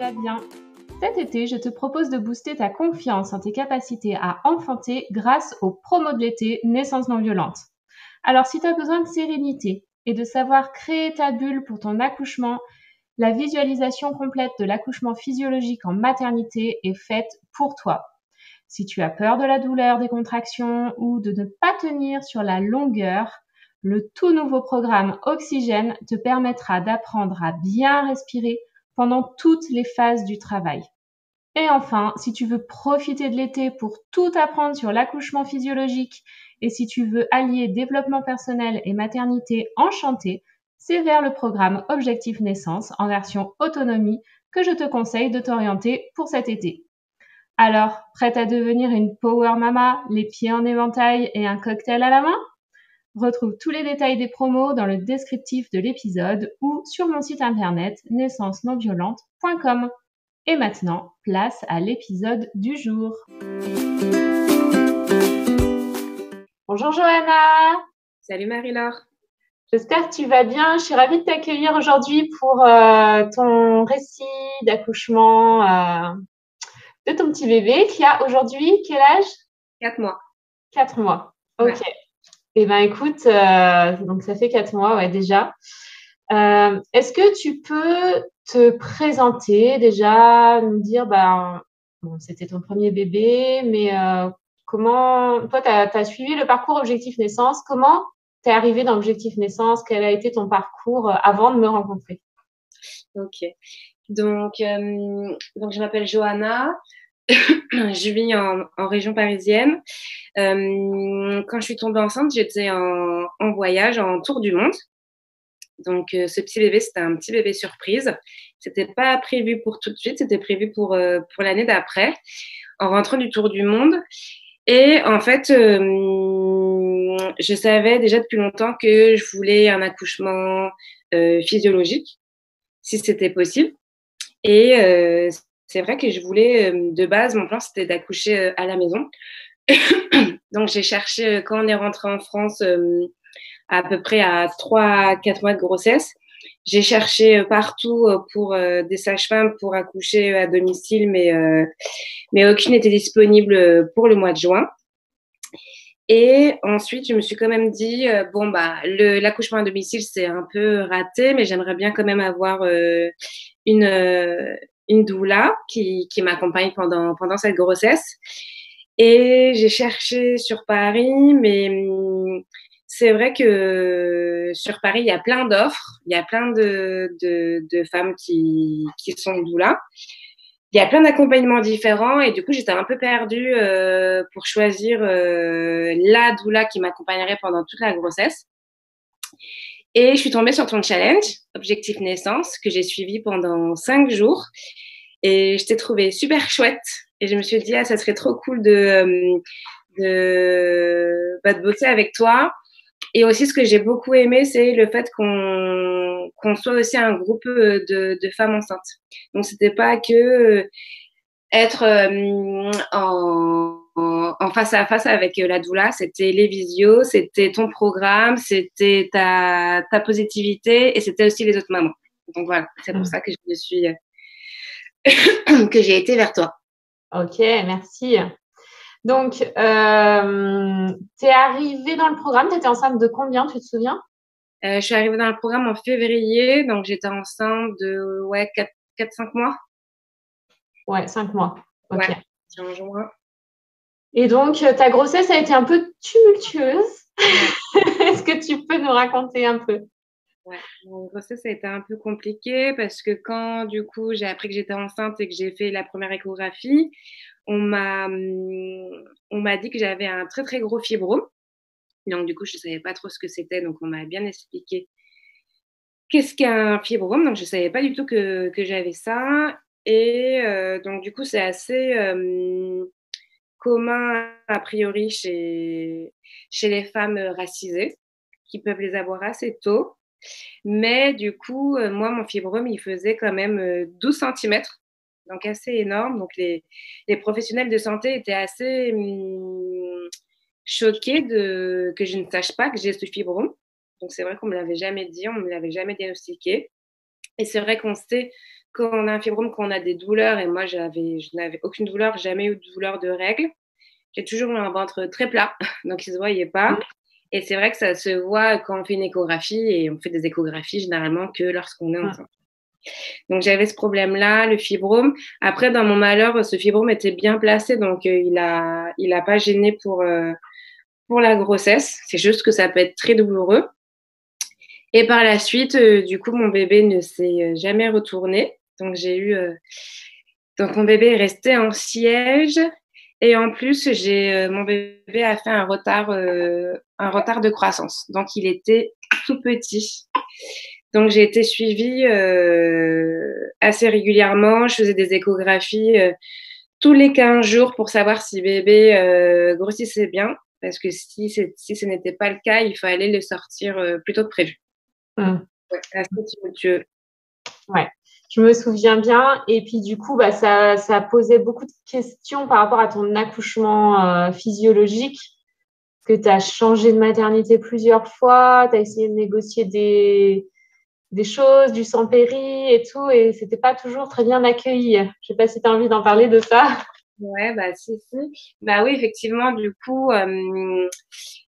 va bien. Cet été, je te propose de booster ta confiance en tes capacités à enfanter grâce aux promos de l'été Naissance non violente. Alors si tu as besoin de sérénité et de savoir créer ta bulle pour ton accouchement, la visualisation complète de l'accouchement physiologique en maternité est faite pour toi. Si tu as peur de la douleur des contractions ou de ne pas tenir sur la longueur, le tout nouveau programme Oxygène te permettra d'apprendre à bien respirer pendant toutes les phases du travail. Et enfin, si tu veux profiter de l'été pour tout apprendre sur l'accouchement physiologique et si tu veux allier développement personnel et maternité enchantée, c'est vers le programme Objectif Naissance en version autonomie que je te conseille de t'orienter pour cet été. Alors, prête à devenir une power mama, les pieds en éventail et un cocktail à la main? Retrouve tous les détails des promos dans le descriptif de l'épisode ou sur mon site internet naissancenonviolente.com. Et maintenant, place à l'épisode du jour. Bonjour Johanna. Salut Marie-Laure. J'espère que tu vas bien. Je suis ravie de t'accueillir aujourd'hui pour ton récit d'accouchement de ton petit bébé qui a aujourd'hui quel âge? 4 mois. 4 mois. Ok. Ouais. Eh ben écoute, donc ça fait 4 mois, ouais, déjà. Est-ce que tu peux te présenter déjà, nous dire, bon, c'était ton premier bébé, mais comment, toi, tu as suivi le parcours Objectif Naissance. Comment t'es arrivée dans Objectif Naissance? Quel a été ton parcours avant de me rencontrer? Ok. Donc je m'appelle Johanna. Je vis en région parisienne. Quand je suis tombée enceinte, j'étais en voyage, en tour du monde. Donc, ce petit bébé, c'était un petit bébé surprise. C'était pas prévu pour tout de suite, c'était prévu pour l'année d'après, en rentrant du tour du monde. Et en fait, je savais déjà depuis longtemps que je voulais un accouchement physiologique, si c'était possible. Et c'est vrai que je voulais, de base, mon plan, c'était d'accoucher à la maison. Donc, j'ai cherché, quand on est rentré en France, à peu près à 3-4 mois de grossesse. J'ai cherché partout pour des sages-femmes pour accoucher à domicile, mais aucune n'était disponible pour le mois de juin. Et ensuite, je me suis quand même dit, l'accouchement à domicile, c'est un peu raté, mais j'aimerais bien quand même avoir une doula qui m'accompagne pendant cette grossesse. Et j'ai cherché sur Paris, mais c'est vrai que sur Paris, il y a plein d'offres, il y a plein de femmes qui sont doulas. Il y a plein d'accompagnements différents et du coup, j'étais un peu perdue pour choisir la doula qui m'accompagnerait pendant toute la grossesse. Et je suis tombée sur ton challenge, Objectif Naissance, que j'ai suivi pendant 5 jours. Et je t'ai trouvé super chouette. Et je me suis dit, ça serait trop cool de bosser avec toi. Et aussi, ce que j'ai beaucoup aimé, c'est le fait qu'on soit aussi un groupe de femmes enceintes. Donc, c'était pas que être en face à face avec la doula, c'était les visios, c'était ton programme, c'était ta positivité et c'était aussi les autres mamans. Donc voilà, c'est pour ça que je suis que j'ai été vers toi. Ok, merci. Donc, t'es arrivée dans le programme, t'étais enceinte de combien, tu te souviens? Je suis arrivée dans le programme en février, donc j'étais enceinte de 4-5 mois. Ouais, 5 mois. Ok. Ouais, en juin. Et donc, ta grossesse a été un peu tumultueuse. Ouais. Est-ce que tu peux nous raconter un peu? Ouais, mon grossesse a été un peu compliquée parce que quand, du coup, j'ai appris que j'étais enceinte et que j'ai fait la première échographie, on m'a dit que j'avais un très, très gros fibrome. Donc, du coup, je ne savais pas trop ce que c'était. Donc, on m'a bien expliqué qu'est-ce qu'un fibrome. Donc, je ne savais pas du tout que j'avais ça. Et donc, du coup, c'est assez commun, a priori, chez les femmes racisées qui peuvent les avoir assez tôt. Mais du coup, moi, mon fibrome, il faisait quand même 12 centimètres, donc assez énorme. Donc, les professionnels de santé étaient assez choqués que je ne sache pas que j'ai ce fibrome. Donc, c'est vrai qu'on ne me l'avait jamais dit, on ne me l'avait jamais diagnostiqué. Et c'est vrai qu'on sait quand on a un fibrome, quand on a des douleurs, et moi, je n'avais aucune douleur, jamais eu de douleur de règles. J'ai toujours eu un ventre très plat, donc il ne se voyait pas. Et c'est vrai que ça se voit quand on fait une échographie, et on fait des échographies généralement que lorsqu'on est enceinte. Donc j'avais ce problème-là, le fibrome. Après, dans mon malheur, ce fibrome était bien placé, donc il a pas gêné pour la grossesse. C'est juste que ça peut être très douloureux. Et par la suite, du coup, mon bébé ne s'est jamais retourné. Donc donc mon bébé est resté en siège. Et en plus, mon bébé a fait un retard de croissance. Donc il était tout petit. Donc j'ai été suivie assez régulièrement. Je faisais des échographies tous les 15 jours pour savoir si bébé grossissait bien. Parce que si ce n'était pas le cas, il fallait le sortir plus tôt que prévu. Ouais, assez tumultueux. Ouais, je me souviens bien. Et puis du coup, ça posait beaucoup de questions par rapport à ton accouchement physiologique, que tu as changé de maternité plusieurs fois, tu as essayé de négocier des choses, du sans péri et tout, et c'était pas toujours très bien accueilli. Je sais pas si tu as envie d'en parler de ça. Ouais, si. Oui, effectivement, du coup,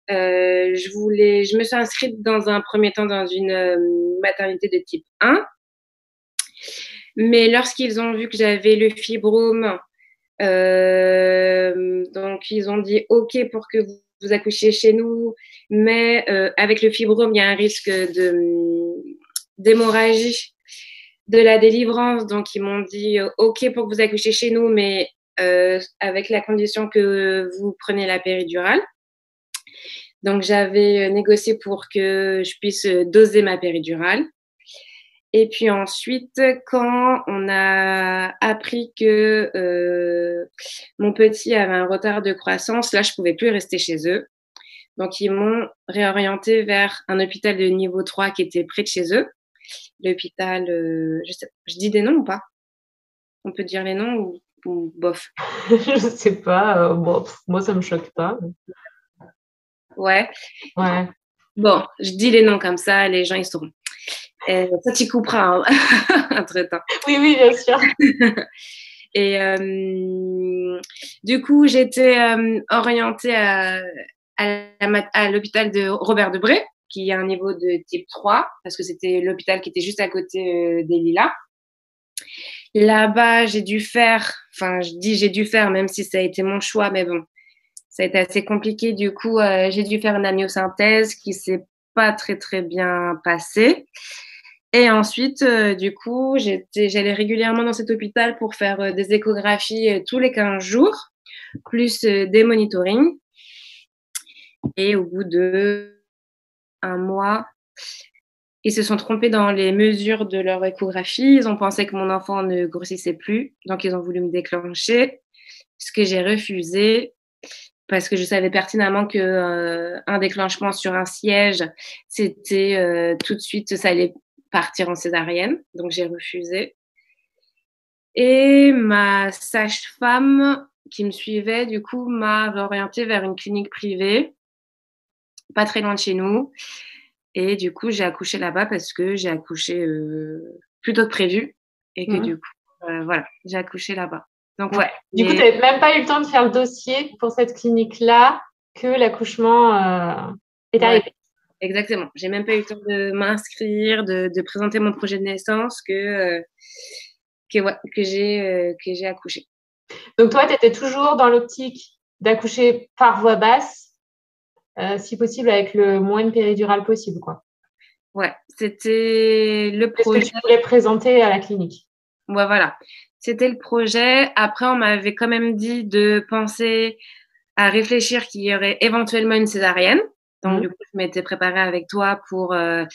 je me suis inscrite dans un premier temps dans une maternité de type 1. Mais lorsqu'ils ont vu que j'avais le fibrome, donc ils ont dit OK pour que vous accouchiez chez nous, mais avec le fibrome, il y a un risque d'hémorragie de la délivrance. Donc ils m'ont dit OK pour que vous accouchiez chez nous, mais avec la condition que vous preniez la péridurale. Donc j'avais négocié pour que je puisse doser ma péridurale. Et puis ensuite, quand on a appris que mon petit avait un retard de croissance, là, je pouvais plus rester chez eux. Donc, ils m'ont réorientée vers un hôpital de niveau 3 qui était près de chez eux. L'hôpital, je dis des noms ou pas? On peut dire les noms ou bof? Je sais pas. Moi, ça me choque pas. Ouais. Ouais. Bon, je dis les noms comme ça, les gens, ils sauront. Ça, tu couperas entre-temps. Oui, oui, bien sûr. Et du coup, j'étais orientée à l'hôpital de Robert Debré, qui a un niveau de type 3, parce que c'était l'hôpital qui était juste à côté des Lilas. Là-bas, j'ai dû faire, même si ça a été mon choix, mais bon, ça a été assez compliqué. Du coup, j'ai dû faire une amniosynthèse qui s'est pas très, très bien passée. Et ensuite, du coup, j'allais régulièrement dans cet hôpital pour faire des échographies tous les 15 jours, plus des monitorings. Et au bout de un mois, ils se sont trompés dans les mesures de leur échographie. Ils ont pensé que mon enfant ne grossissait plus, donc ils ont voulu me déclencher, ce que j'ai refusé parce que je savais pertinemment que un déclenchement sur un siège, c'était tout de suite, ça allait partir en césarienne, donc j'ai refusé. Et ma sage-femme qui me suivait, du coup, m'a réorientée vers une clinique privée, pas très loin de chez nous. Et du coup, j'ai accouché là-bas parce que j'ai accouché plus tôt que prévu. Et que du coup, voilà, j'ai accouché là-bas. Donc, ouais. Du coup, tu n'avais même pas eu le temps de faire le dossier pour cette clinique-là que l'accouchement est arrivé. Exactement. J'ai même pas eu le temps de m'inscrire, de présenter mon projet de naissance que j'ai accouché. Donc, toi, tu étais toujours dans l'optique d'accoucher par voie basse, si possible avec le moins de péridurale possible, quoi. Ouais, c'était le projet. Qu'est-ce que tu voulais présenter à la clinique? Ouais, voilà. C'était le projet. Après, on m'avait quand même dit de penser à réfléchir qu'il y aurait éventuellement une césarienne. Donc, du coup, je m'étais préparée avec toi pour un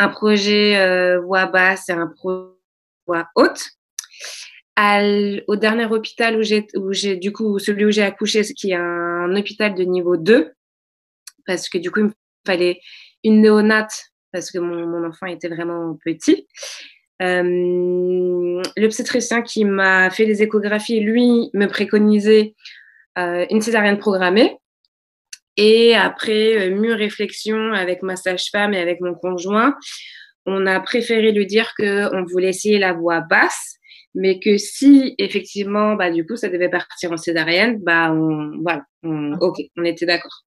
projet voie basse et un projet voie haute. Au dernier hôpital du coup, celui où j'ai accouché, qui est un hôpital de niveau 2, parce que du coup, il me fallait une néonate, parce que mon enfant était vraiment petit. L'obstétricien qui m'a fait les échographies, lui, me préconisait une césarienne programmée. Et après mûre réflexion avec ma sage-femme et avec mon conjoint, on a préféré lui dire qu'on voulait essayer la voix basse, mais que si effectivement, du coup, ça devait partir en césarienne, ok, on était d'accord.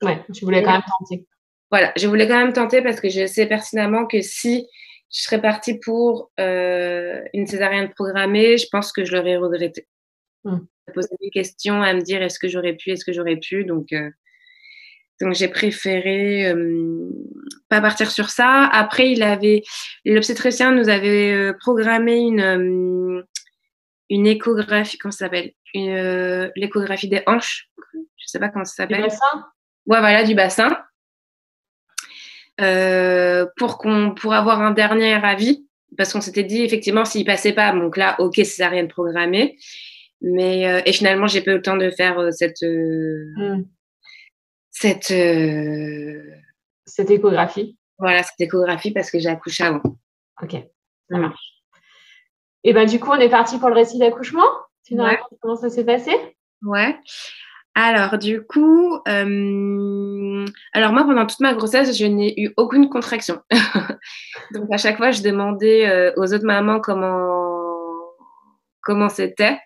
Ouais, tu voulais quand même tenter. Voilà, je voulais quand même tenter parce que je sais pertinemment que si je serais partie pour une césarienne programmée, je pense que je l'aurais regretté. Poser des questions, à me dire est-ce que j'aurais pu, donc j'ai préféré pas partir sur ça. Après, l'obstétricien nous avait programmé une échographie, comment ça s'appelle, l'échographie des hanches, je sais pas comment ça s'appelle. Du bassin? Ouais, voilà, du bassin. Pour avoir un dernier avis, parce qu'on s'était dit effectivement s'il passait pas, donc là ok, césarienne programmée, mais et finalement j'ai pas eu le temps de faire cette échographie. Voilà, cette échographie parce que j'ai accouché avant. Ok, ça marche. Et du coup, on est parti pour le récit d'accouchement. Tu nous racontes comment ça s'est passé? Ouais. Alors, du coup, alors moi, pendant toute ma grossesse, je n'ai eu aucune contraction. Donc, à chaque fois, je demandais aux autres mamans comment c'était.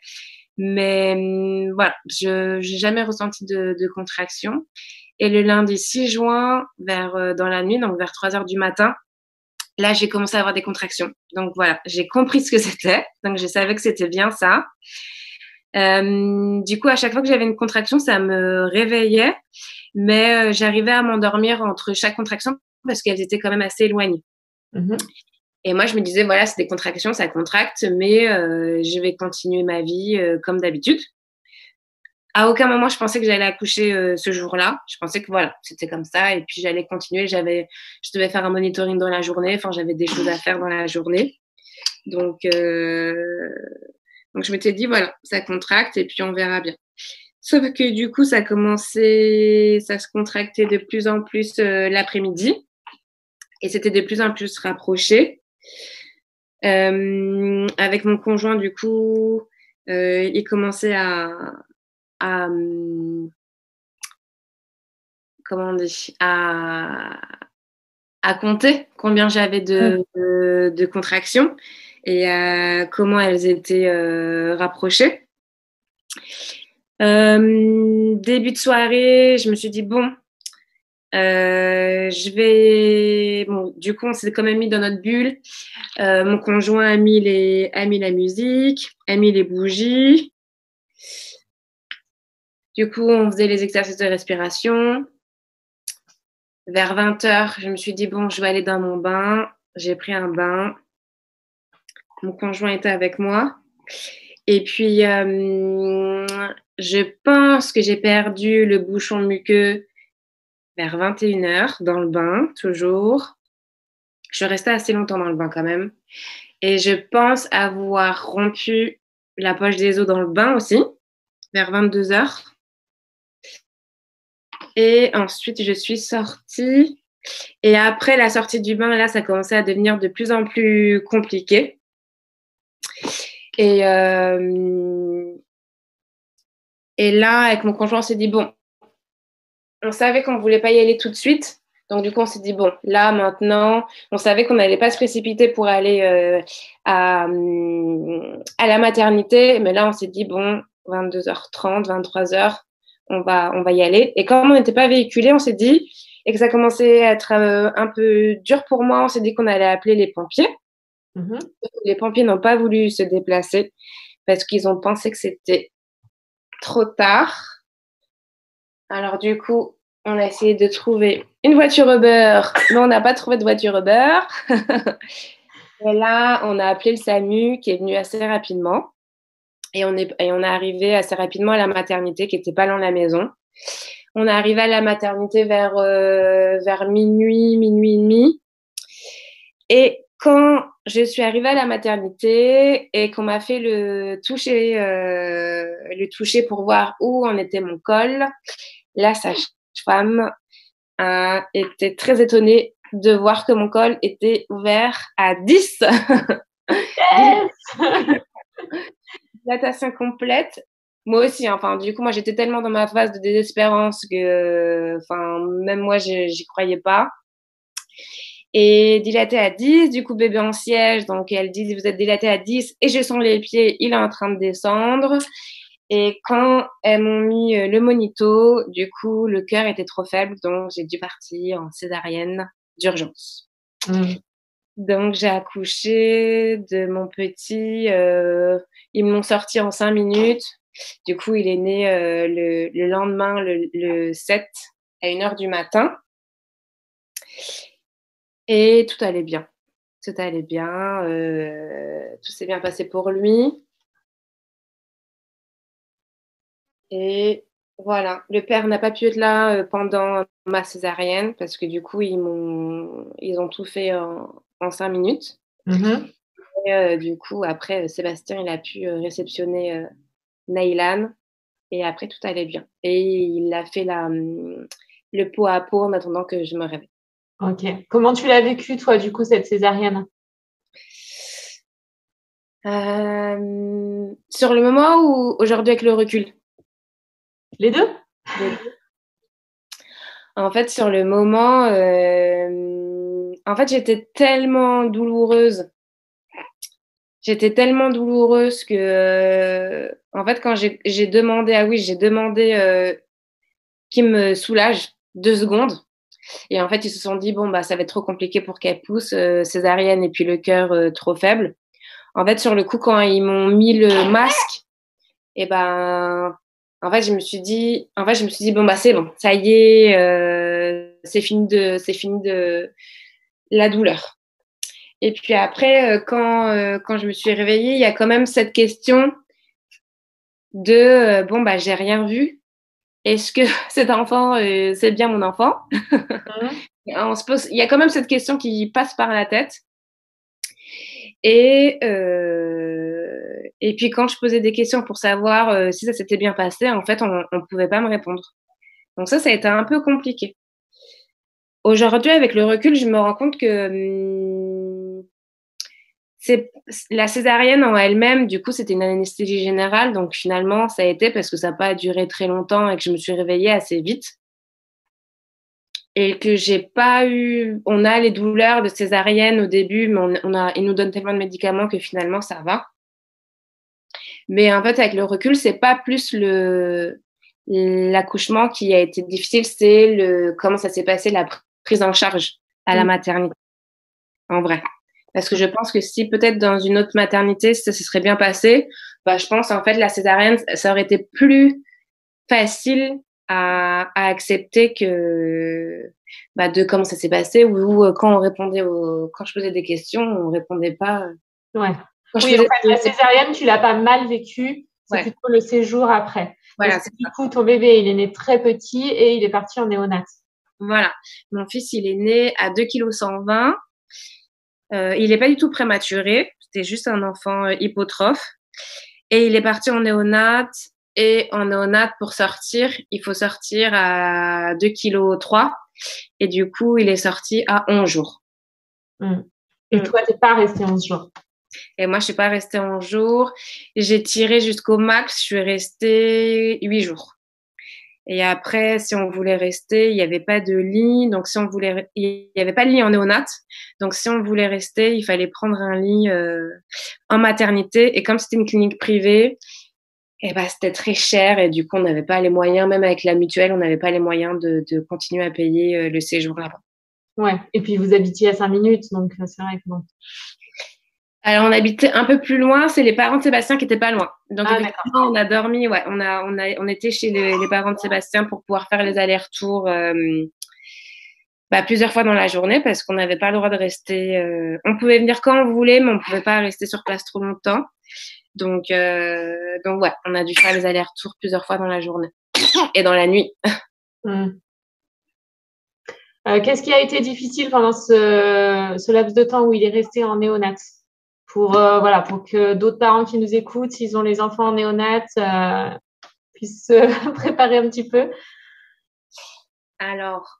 Mais voilà, je n'ai jamais ressenti de contraction. Et le lundi 6 juin, dans la nuit, donc vers 3 heures du matin, là, j'ai commencé à avoir des contractions. Donc voilà, j'ai compris ce que c'était. Donc, je savais que c'était bien ça. Du coup, à chaque fois que j'avais une contraction, ça me réveillait, mais j'arrivais à m'endormir entre chaque contraction parce qu'elles étaient quand même assez éloignées. Et moi, je me disais, voilà, c'est des contractions, ça contracte, mais je vais continuer ma vie comme d'habitude. À aucun moment, je pensais que j'allais accoucher ce jour-là. Je pensais que voilà, c'était comme ça, et puis j'allais continuer. Je devais faire un monitoring dans la journée. Enfin, j'avais des choses à faire dans la journée. Donc, je m'étais dit, voilà, ça contracte et puis on verra bien. Sauf que du coup, ça se contractait de plus en plus l'après-midi et c'était de plus en plus rapproché. Avec mon conjoint, du coup, il commençait comment on dit, à compter combien j'avais de contractions et comment elles étaient rapprochées. Début de soirée, je me suis dit, bon, du coup, on s'est quand même mis dans notre bulle. Mon conjoint a mis la musique, a mis les bougies. Du coup, on faisait les exercices de respiration. Vers 20h, je me suis dit, bon, je vais aller dans mon bain. J'ai pris un bain. Mon conjoint était avec moi. Et puis, je pense que j'ai perdu le bouchon muqueux vers 21h dans le bain, toujours. Je restais assez longtemps dans le bain quand même. Et je pense avoir rompu la poche des os dans le bain aussi, vers 22h. Et ensuite, je suis sortie. Et après la sortie du bain, là, ça commençait à devenir de plus en plus compliqué. Et là, avec mon conjoint, on s'est dit, bon, on savait qu'on ne voulait pas y aller tout de suite. Donc, du coup, on s'est dit, bon, là, maintenant, on savait qu'on n'allait pas se précipiter pour aller à la maternité. Mais là, on s'est dit, bon, 22h30, 23h, on va y aller. Et comme on n'était pas véhiculés, on s'est dit, et que ça commençait à être un peu dur pour moi, on s'est dit qu'on allait appeler les pompiers. Les pompiers n'ont pas voulu se déplacer parce qu'ils ont pensé que c'était trop tard. Alors, du coup, on a essayé de trouver une voiture Uber, mais on n'a pas trouvé de voiture Uber. Et là, on a appelé le SAMU qui est venu assez rapidement. Et on est arrivé assez rapidement à la maternité qui n'était pas loin de la maison. On est arrivé à la maternité vers minuit et demi. Et quand je suis arrivée à la maternité et qu'on m'a fait le toucher pour voir où en était mon col, la sage-femme était très étonnée de voir que mon col était ouvert à 10. Dilatation complète. Moi aussi, enfin, du coup, moi, j'étais tellement dans ma phase de désespérance que, même moi, j'y croyais pas. Et dilaté à 10, du coup, bébé en siège. Donc, elle dit, vous êtes dilaté à 10 et je sens les pieds, il est en train de descendre. Et quand elles m'ont mis le monito, du coup, le cœur était trop faible, donc j'ai dû partir en césarienne d'urgence. Donc, j'ai accouché de mon petit. Ils m'ont sorti en 5 minutes. Du coup, il est né le lendemain, le 7, à 1h du matin. Et tout allait bien. Tout allait bien. Tout s'est bien passé pour lui. Et voilà. Le père n'a pas pu être là pendant ma césarienne parce que du coup, ils ont tout fait en 5 minutes. Et du coup, après, Sébastien, il a pu réceptionner Naïlan. Et après, tout allait bien. Et il a fait le pot à pot en attendant que je me réveille. Ok. Comment tu l'as vécu, toi, du coup, cette césarienne? Sur le moment ou aujourd'hui avec le recul? Les deux? Les deux. En fait, sur le moment, en fait, j'étais tellement douloureuse. J'étais tellement douloureuse que, en fait, quand j'ai demandé, j'ai demandé qu'il me soulage 2 secondes. Et en fait, ils se sont dit, bon, bah, ça va être trop compliqué pour qu'elle pousse, césarienne et puis le cœur trop faible. En fait, sur le coup, quand ils m'ont mis le masque, et ben, en fait, je me suis dit, bon, bah, c'est bon, ça y est, c'est fini de la douleur. Et puis après, quand je me suis réveillée, il y a quand même cette question de, bon, bah, j'ai rien vu. Est-ce que cet enfant, c'est bien mon enfant? Il y a quand même cette question qui passe par la tête. Et puis quand je posais des questions pour savoir si ça s'était bien passé, en fait, on ne pouvait pas me répondre. Donc ça a été un peu compliqué. Aujourd'hui, avec le recul, je me rends compte que la césarienne en elle-même, du coup, c'était une anesthésie générale. Donc finalement, ça a été parce que ça n'a pas duré très longtemps et que je me suis réveillée assez vite. Et que j'ai pas eu. On a les douleurs de césarienne au début, mais ils nous donnent tellement de médicaments que finalement, ça va. Mais en fait, avec le recul, c'est pas plus l'accouchement qui a été difficile, c'est comment ça s'est passé, la prise en charge à la maternité, en vrai. Parce que je pense que si peut-être dans une autre maternité, ça se serait bien passé, bah, je pense en fait la césarienne, ça aurait été plus facile à accepter que de comment ça s'est passé ou quand on répondait quand je posais des questions, on répondait pas. Ouais. Oui, en fait, la césarienne, tu l'as pas mal vécue, c'est plutôt le séjour après. Voilà, parce que du coup, ton bébé, il est né très petit et il est parti en néonat. Voilà. Mon fils, il est né à 2,120 kg. Il n'est pas du tout prématuré. C'était juste un enfant hypotrophe. Et il est parti en néonat. Et en néonat, pour sortir, il faut sortir à 2,3 kg. Et du coup, il est sorti à 11 jours. Et toi, tu n'es pas resté 11 jours? Et moi, je ne suis pas restée 11 jours. J'ai tiré jusqu'au max. Je suis restée 8 jours. Et après, si on voulait rester, il n'y avait pas de lit. Donc, il n'y avait pas de lit en néonat. Donc, si on voulait rester, il fallait prendre un lit en maternité. Et comme c'était une clinique privée, c'était très cher. Et du coup, on n'avait pas les moyens, même avec la mutuelle, on n'avait pas les moyens de continuer à payer le séjour là-bas. Ouais. Et puis, vous habitiez à 5 minutes. Donc, c'est vrai que bon. Alors, on habitait un peu plus loin. C'est les parents de Sébastien qui étaient pas loin. Donc, effectivement, on a dormi. Ouais, on était chez les parents de Sébastien pour pouvoir faire les allers-retours plusieurs fois dans la journée parce qu'on n'avait pas le droit de rester. On pouvait venir quand on voulait, mais on pouvait pas rester sur place trop longtemps. Donc ouais, on a dû faire les allers-retours plusieurs fois dans la journée et dans la nuit. Qu'est-ce qui a été difficile pendant ce laps de temps où il est resté en néonat pour que d'autres parents qui nous écoutent, s'ils ont les enfants en néonat, puissent se préparer un petit peu? Alors,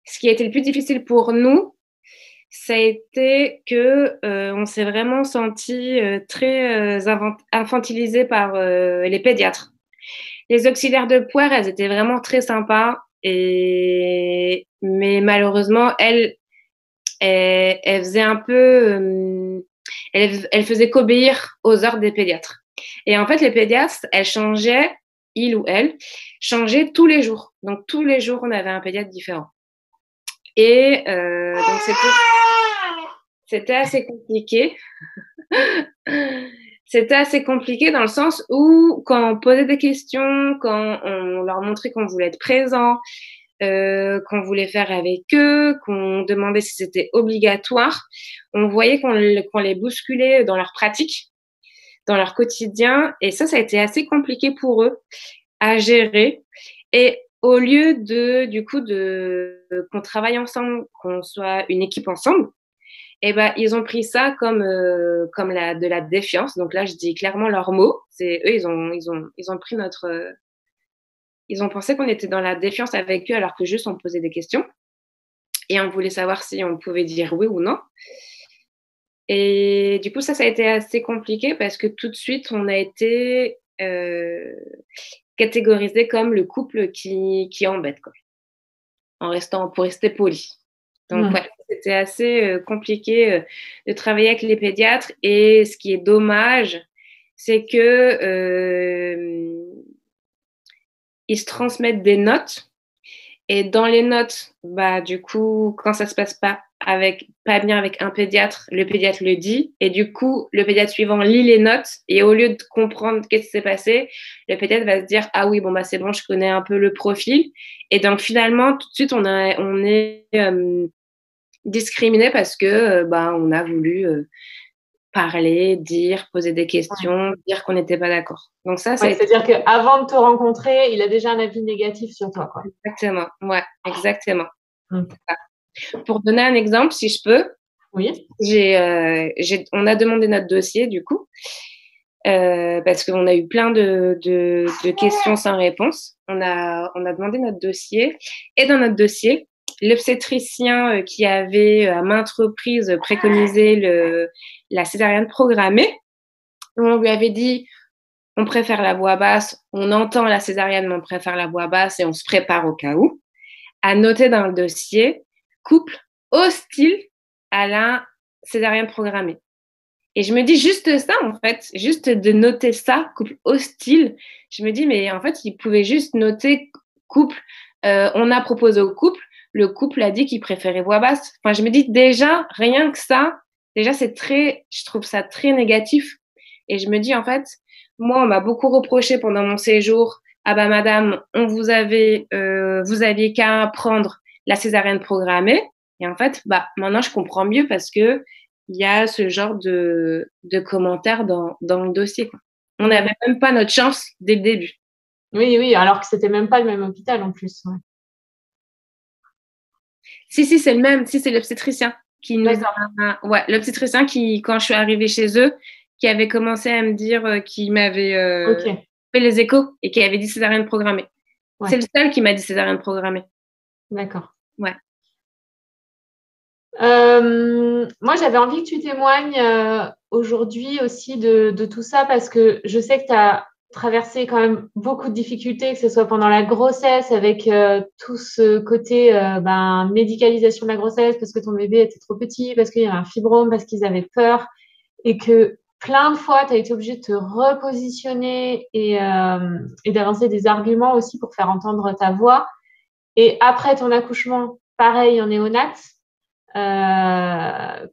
ce qui a été le plus difficile pour nous, ça a été que on s'est vraiment senti très infantilisés par les pédiatres. Les auxiliaires de puère, elles étaient vraiment très sympas et mais malheureusement, elle faisait un peu, elle faisait qu'obéir aux ordres des pédiatres. Et en fait, les pédiatres, il ou elle, changeait tous les jours. Donc, tous les jours, on avait un pédiatre différent. Et donc, c'était assez compliqué. C'était assez compliqué dans le sens où, quand on posait des questions, quand on leur montrait qu'on voulait être présent, qu'on voulait faire avec eux, qu'on demandait si c'était obligatoire, on voyait qu'on les bousculait dans leur pratique, dans leur quotidien. Et ça a été assez compliqué pour eux à gérer. Et au lieu du coup, qu'on travaille ensemble, qu'on soit une équipe ensemble, eh ben, ils ont pris ça comme de la défiance. Donc là, je dis clairement leurs mots. C'est eux, ils ont pris ils ont pensé qu'on était dans la défiance avec eux alors que juste on posait des questions et on voulait savoir si on pouvait dire oui ou non. Et du coup, ça a été assez compliqué parce que tout de suite, on a été catégorisé comme le couple qui embête, quoi, pour rester poli. Donc, ouais, c'était assez compliqué de travailler avec les pédiatres. Et ce qui est dommage, c'est que ils se transmettent des notes. Et dans les notes, bah, du coup, quand ça se passe pas bien avec un pédiatre, le pédiatre le dit. Et du coup, le pédiatre suivant lit les notes. Et au lieu de comprendre qu'est-ce qui s'est passé, le pédiatre va se dire, ah oui, bon, bah, c'est bon, je connais un peu le profil. Et donc, finalement, tout de suite, on est discriminé parce que, bah, on a voulu parler, poser des questions, dire qu'on n'était pas d'accord. Donc ça, c'est-à-dire qu'avant de te rencontrer, il a déjà un avis négatif sur toi, quoi. Exactement, ouais, exactement. Pour donner un exemple, si je peux, oui. On a demandé notre dossier, du coup, parce qu'on a eu plein de questions sans réponse. On a demandé notre dossier, et dans notre dossier, l'obstétricien qui avait à maintes reprises préconisé la césarienne programmée, on lui avait dit, on préfère la voix basse, on entend la césarienne, mais on préfère la voix basse et on se prépare au cas où. À noter dans le dossier, couple hostile à la césarienne programmée. Et je me dis juste ça, en fait, juste de noter ça, couple hostile. Je me dis, mais en fait, il pouvait juste noter couple. On a proposé au couple, le couple a dit qu'il préférait voix basse. Enfin, je me dis déjà, rien que ça, déjà, je trouve ça très négatif. Et je me dis, en fait, moi, on m'a beaucoup reproché pendant mon séjour. Ah bah, madame, vous aviez qu'à prendre la césarienne programmée. Et en fait, bah, maintenant, je comprends mieux parce que il y a ce genre de commentaires dans le dossier, quoi. On n'avait même pas notre chance dès le début. Oui, alors que c'était même pas le même hôpital en plus. Ouais. Si, c'est le même. Si, c'est l'obstétricien qui nous a... Ouais, l'obstétricien qui, quand je suis arrivée chez eux, qui avait commencé à me dire qu'il m'avait fait les échos et qui avait dit césarienne programmée. Ouais. C'est le seul qui m'a dit césarienne programmée. D'accord. Ouais. Moi, j'avais envie que tu témoignes aujourd'hui aussi de tout ça parce que je sais que tu as traversé quand même beaucoup de difficultés, que ce soit pendant la grossesse avec tout ce côté médicalisation de la grossesse parce que ton bébé était trop petit, parce qu'il y avait un fibrome, parce qu'ils avaient peur et que plein de fois, tu as été obligé de te repositionner et d'avancer des arguments aussi pour faire entendre ta voix. Et après ton accouchement, pareil en néonate.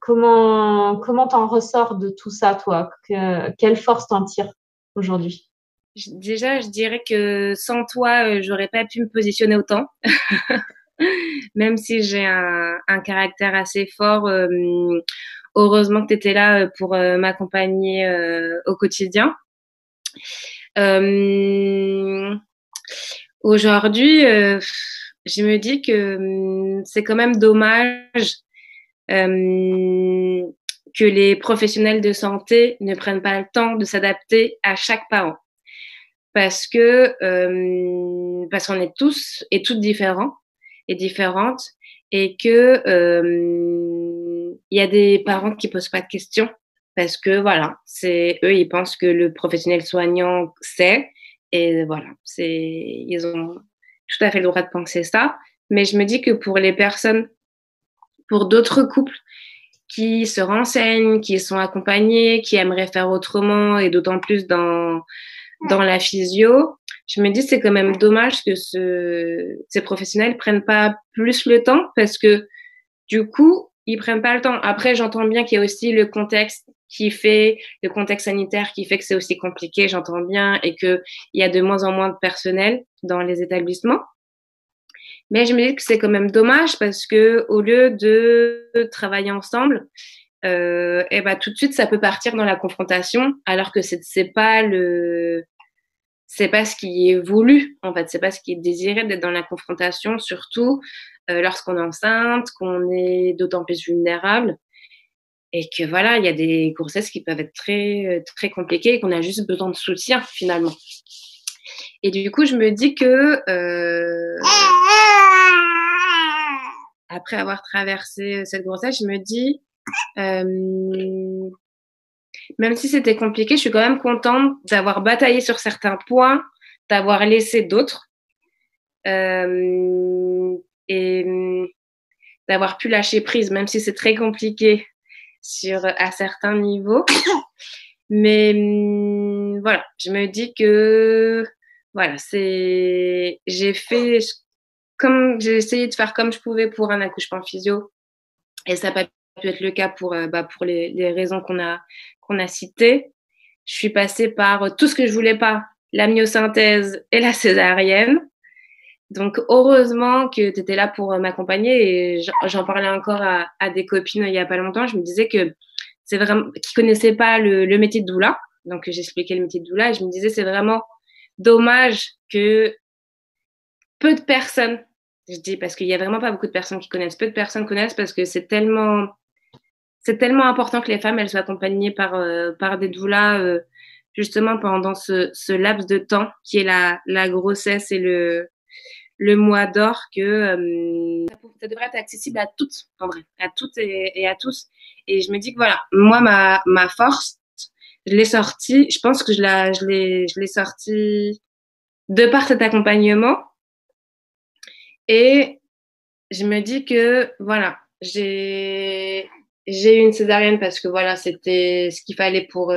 Comment t'en ressors de tout ça, toi? Quelle force t'en tires aujourd'hui? Déjà, je dirais que sans toi, j'aurais pas pu me positionner autant. Même si j'ai un caractère assez fort, heureusement que tu étais là pour m'accompagner au quotidien. Aujourd'hui, je me dis que c'est quand même dommage que les professionnels de santé ne prennent pas le temps de s'adapter à chaque parent. Parce qu'on est tous et toutes différents et différentes et que y a des parents qui posent pas de questions parce que voilà, c'est eux, ils pensent que le professionnel soignant sait et voilà, ils ont tout à fait le droit de penser ça. Mais je me dis que pour d'autres couples qui se renseignent, qui sont accompagnés, qui aimeraient faire autrement et d'autant plus dans la physio, je me dis c'est quand même dommage que ces professionnels prennent pas plus le temps parce que du coup, ils prennent pas le temps. Après, j'entends bien qu'il y a aussi le contexte sanitaire qui fait que c'est aussi compliqué, j'entends bien, et qu'il y a de moins en moins de personnel dans les établissements. Mais je me dis que c'est quand même dommage parce que au lieu de travailler ensemble, et ben tout de suite ça peut partir dans la confrontation, alors que c'est pas ce qui est voulu en fait, c'est pas ce qui est désiré d'être dans la confrontation, surtout lorsqu'on est enceinte, qu'on est d'autant plus vulnérable et que voilà, il y a des grossesses qui peuvent être très très compliquées et qu'on a juste besoin de soutien finalement. Et du coup, je me dis que après avoir traversé cette grossesse, je me dis, même si c'était compliqué, je suis quand même contente d'avoir bataillé sur certains points, d'avoir laissé d'autres et d'avoir pu lâcher prise, même si c'est très compliqué à certains niveaux. Mais voilà, je me dis que voilà, j'ai essayé de faire comme je pouvais pour un accouchement physio, et ça n'a pas pu être le cas pour les raisons qu'on a citées. Je suis passée par tout ce que je voulais pas, la myosynthèse et la césarienne. Donc heureusement que tu étais là pour m'accompagner, et j'en parlais encore à des copines il y a pas longtemps. Je me disais que c'est vraiment qui connaissaient pas le métier de doula. Donc j'expliquais le métier de doula et je me disais c'est vraiment dommage que peu de personnes, je dis parce qu'il y a vraiment pas beaucoup de personnes qui connaissent, peu de personnes connaissent parce que c'est tellement important que les femmes elles soient accompagnées par des doulas justement pendant ce laps de temps qui est la grossesse et le mois d'or, que ça devrait être accessible à toutes, en vrai, à toutes et à tous. Et je me dis que voilà, moi ma force, je l'ai sortie, je pense que je l'ai sortie de par cet accompagnement. Et je me dis que voilà, j'ai eu une césarienne parce que voilà, c'était ce qu'il fallait pour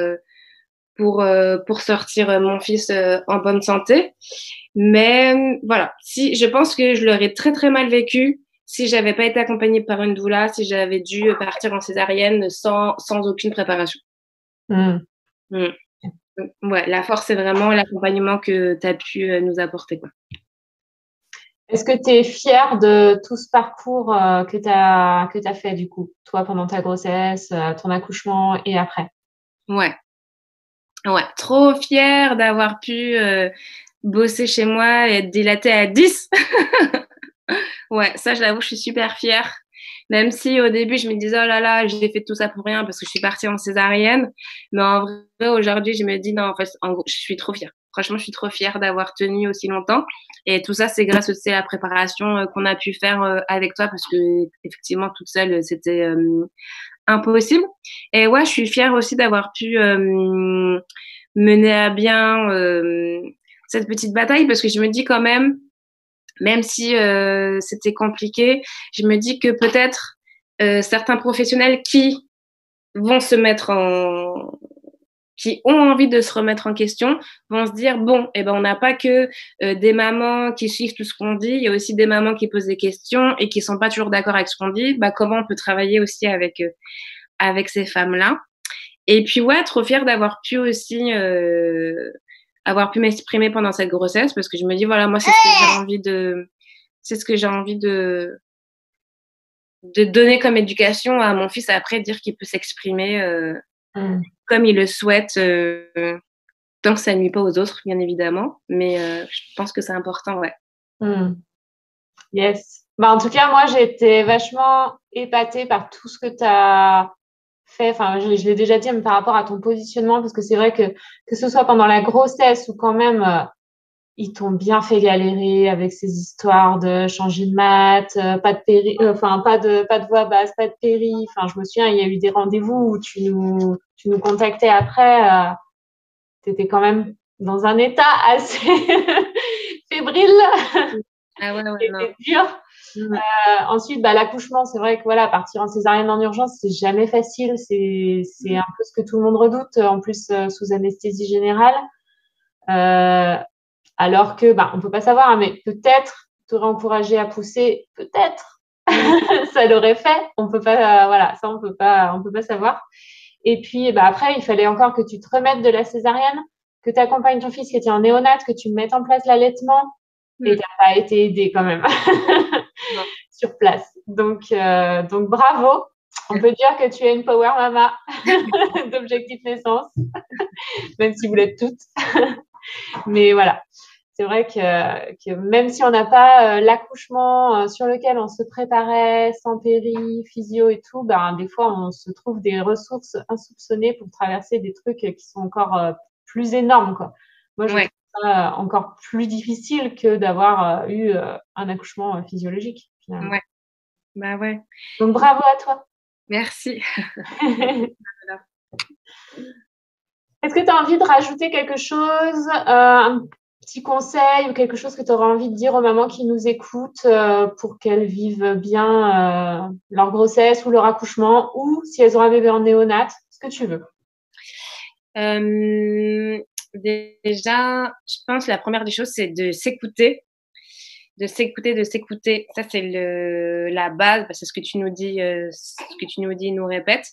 sortir mon fils en bonne santé. Mais voilà, si je pense que je l'aurais très très mal vécu si j'avais pas été accompagnée par une doula, si j'avais dû partir en césarienne sans aucune préparation. Mm. Ouais, la force c'est vraiment l'accompagnement que tu as pu nous apporter, quoi. Est-ce que tu es fière de tout ce parcours que tu as fait du coup, toi pendant ta grossesse, ton accouchement et après? Ouais. Ouais, trop fière d'avoir pu bosser chez moi et être dilatée à 10. Ouais, ça, je l'avoue, je suis super fière. Même si au début, je me disais, oh là là, j'ai fait tout ça pour rien parce que je suis partie en césarienne. Mais en vrai, aujourd'hui, je me dis, non, en fait, en gros, je suis trop fière. Franchement, je suis trop fière d'avoir tenu aussi longtemps. Et tout ça, c'est grâce aussi à la préparation qu'on a pu faire avec toi parce que, effectivement, toute seule, c'était impossible. Et ouais, je suis fière aussi d'avoir pu mener à bien cette petite bataille parce que je me dis quand même si c'était compliqué, je me dis que peut-être certains professionnels qui ont envie de se remettre en question vont se dire bon, eh ben on n'a pas que des mamans qui suivent tout ce qu'on dit, il y a aussi des mamans qui posent des questions et qui sont pas toujours d'accord avec ce qu'on dit. Bah comment on peut travailler aussi avec ces femmes-là. Et puis ouais, trop fière d'avoir pu aussi avoir pu m'exprimer pendant cette grossesse parce que je me dis voilà, moi c'est ce que j'ai envie de donner comme éducation à mon fils, après dire qu'il peut s'exprimer comme il le souhaite, tant que ça ne nuit pas aux autres, bien évidemment. Mais je pense que c'est important, ouais. Yes. Bah, en tout cas, moi, j'ai été vachement épatée par tout ce que tu as fait. Enfin, je l'ai déjà dit, mais par rapport à ton positionnement, parce que c'est vrai que ce soit pendant la grossesse ou quand même, ils t'ont bien fait galérer avec ces histoires de changer de mat, pas de péri, enfin, pas de voix basse, pas de péri. Enfin, je me souviens, il y a eu des rendez-vous où tu nous contactais après, t'étais quand même dans un état assez fébrile. Ah ouais, non. C'était dur. Ensuite, l'accouchement, c'est vrai que voilà, partir en césarienne en urgence, c'est jamais facile. C'est un peu ce que tout le monde redoute, en plus sous anesthésie générale. Alors que, on peut pas savoir, hein, mais peut-être t'aurais encouragé à pousser, peut-être ça l'aurait fait. On peut pas, voilà, ça on peut pas savoir. Et puis, après, il fallait encore que tu te remettes de la césarienne, que tu accompagnes ton fils qui était en néonate, que tu mettes en place l'allaitement. Et t'as pas été aidée quand même sur place. Donc bravo. On peut dire que tu es une power mama d'Objectif Naissance, même si vous l'êtes toutes. Mais voilà, c'est vrai que même si on n'a pas l'accouchement sur lequel on se préparait, sans péri, physio et tout, des fois on se trouve des ressources insoupçonnées pour traverser des trucs qui sont encore plus énormes, quoi. Moi, je trouve ça encore plus difficile que d'avoir eu un accouchement physiologique, finalement. Ouais. Bah ouais. Donc bravo à toi. Merci. Est-ce que tu as envie de rajouter quelque chose, un petit conseil ou quelque chose que tu aurais envie de dire aux mamans qui nous écoutent pour qu'elles vivent bien leur grossesse ou leur accouchement, ou si elles ont un bébé en néonate, ce que tu veux? Déjà, je pense que la première des choses, c'est de s'écouter. De s'écouter. Ça, c'est la base. C'est ce que tu nous dis, nous répète.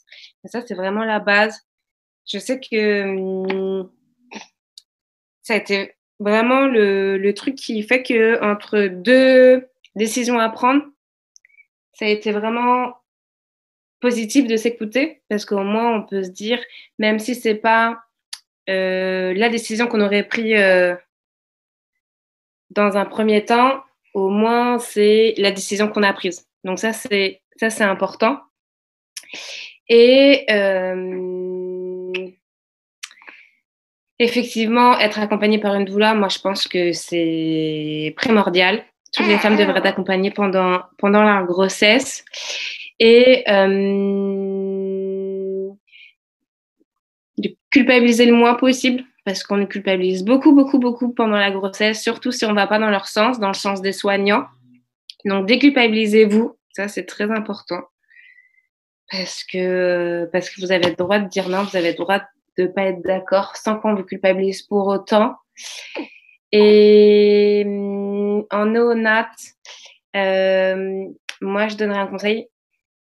Et ça, c'est vraiment la base. Je sais que ça a été vraiment le truc qui fait que entre deux décisions à prendre, ça a été vraiment positif de s'écouter parce qu'au moins on peut se dire, même si c'est pas la décision qu'on aurait prise dans un premier temps, au moins c'est la décision qu'on a prise. Donc ça c'est important. Et effectivement, être accompagnée par une doula, moi je pense que c'est primordial. Toutes les femmes devraient être accompagnées pendant leur grossesse. Et de culpabiliser le moins possible, parce qu'on nous culpabilise beaucoup, beaucoup, beaucoup pendant la grossesse, surtout si on ne va pas dans leur sens, dans le sens des soignants. Donc, déculpabilisez-vous, ça c'est très important, parce que vous avez le droit de dire non, vous avez le droit de ne pas être d'accord sans qu'on vous culpabilise pour autant. Et en néonate, moi je donnerais un conseil,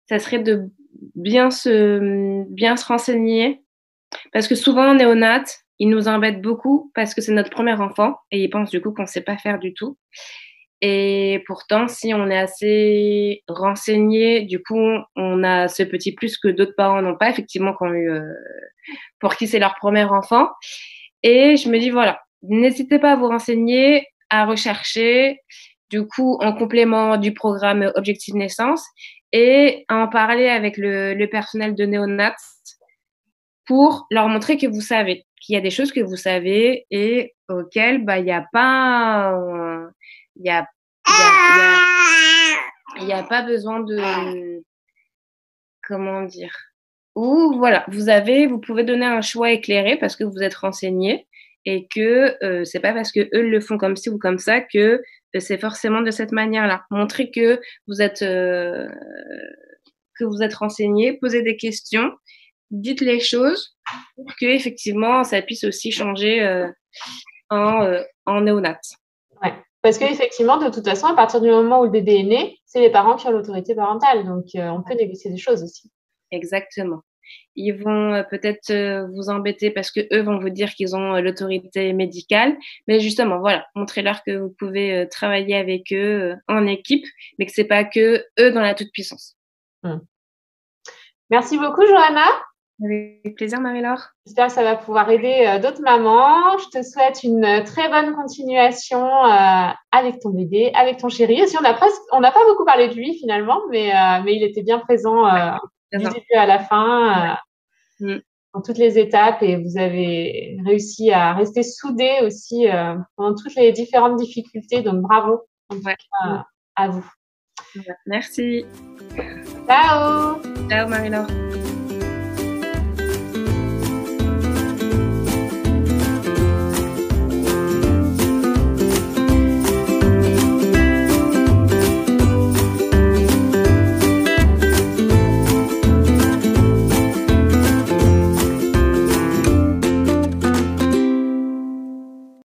ça serait de bien se renseigner, parce que souvent en néonate, ils nous embêtent beaucoup parce que c'est notre premier enfant et ils pensent du coup qu'on ne sait pas faire du tout. Et pourtant, si on est assez renseigné, du coup, on a ce petit plus que d'autres parents n'ont pas, effectivement, pour qui c'est leur premier enfant. Et je me dis, voilà, n'hésitez pas à vous renseigner, à rechercher, du coup, en complément du programme Objectif Naissance, et à en parler avec le personnel de néonat pour leur montrer que vous savez, qu'il y a des choses que vous savez et auxquelles il n'y a pas il y a pas besoin de, comment dire, ou voilà, vous pouvez donner un choix éclairé parce que vous êtes renseigné et que c'est pas parce que eux le font comme ci ou comme ça que c'est forcément de cette manière-là. Montrer que vous êtes renseigné, posez des questions, dites les choses pour que effectivement ça puisse aussi changer en néonat. Ouais. Parce qu'effectivement, de toute façon, à partir du moment où le bébé est né, c'est les parents qui ont l'autorité parentale. Donc, on peut négocier des choses aussi. Exactement. Ils vont peut-être vous embêter parce que eux vont vous dire qu'ils ont l'autorité médicale. Mais justement, voilà, montrez-leur que vous pouvez travailler avec eux en équipe, mais que c'est pas que eux dans la toute-puissance. Merci beaucoup, Johanna. Avec plaisir, Marie-Laure. J'espère que ça va pouvoir aider d'autres mamans. Je te souhaite une très bonne continuation avec ton bébé, avec ton chéri. Aussi, on n'a pas beaucoup parlé de lui finalement, mais il était bien présent du début à la fin, dans toutes les étapes, et vous avez réussi à rester soudés aussi pendant toutes les différentes difficultés. Donc bravo en tout cas, à vous. Merci. Ciao. Ciao, Marie-Laure.